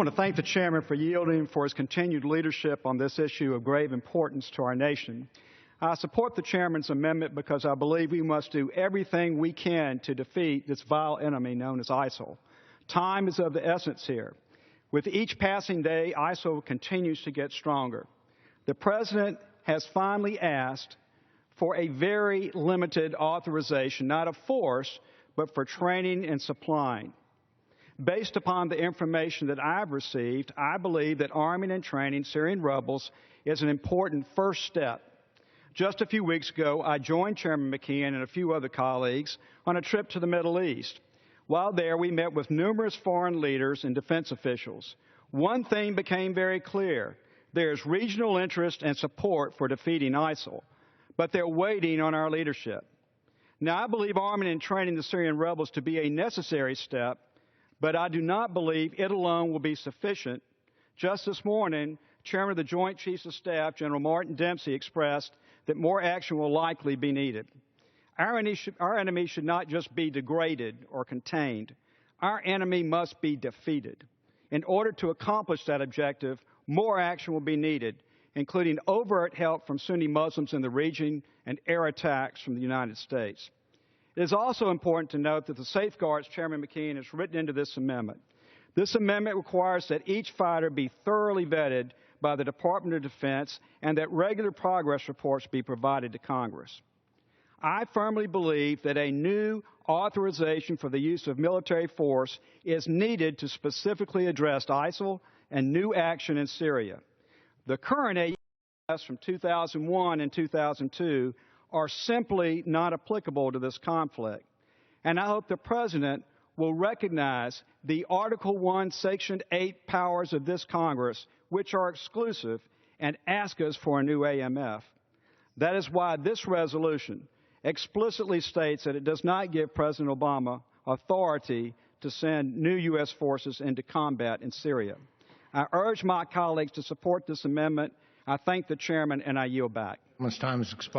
I want to thank the Chairman for yielding for his continued leadership on this issue of grave importance to our nation. I support the Chairman's amendment because I believe we must do everything we can to defeat this vile enemy known as ISIL. Time is of the essence here. With each passing day, ISIL continues to get stronger. The President has finally asked for a very limited authorization, not of force, but for training and supplying. Based upon the information that I've received, I believe that arming and training Syrian rebels is an important first step. Just a few weeks ago, I joined Chairman McKeon and a few other colleagues on a trip to the Middle East. While there, we met with numerous foreign leaders and defense officials. One thing became very clear. There is regional interest and support for defeating ISIL, but they're waiting on our leadership. Now, I believe arming and training the Syrian rebels to be a necessary step, but I do not believe it alone will be sufficient. Just this morning, Chairman of the Joint Chiefs of Staff, General Martin Dempsey, expressed that more action will likely be needed. Our enemy should not just be degraded or contained. Our enemy must be defeated. In order to accomplish that objective, more action will be needed, including overt help from Sunni Muslims in the region and air attacks from the United States. It is also important to note that the safeguards Chairman McKeon has written into this amendment. This amendment requires that each fighter be thoroughly vetted by the Department of Defense and that regular progress reports be provided to Congress. I firmly believe that a new authorization for the use of military force is needed to specifically address ISIL and new action in Syria. The current AUS from 2001 and 2002 are simply not applicable to this conflict. And I hope the President will recognize the Article 1, Section 8 powers of this Congress, which are exclusive, and ask us for a new AMF. That is why this resolution explicitly states that it does not give President Obama authority to send new U.S. forces into combat in Syria. I urge my colleagues to support this amendment. I thank the Chairman, and I yield back. Time has expired.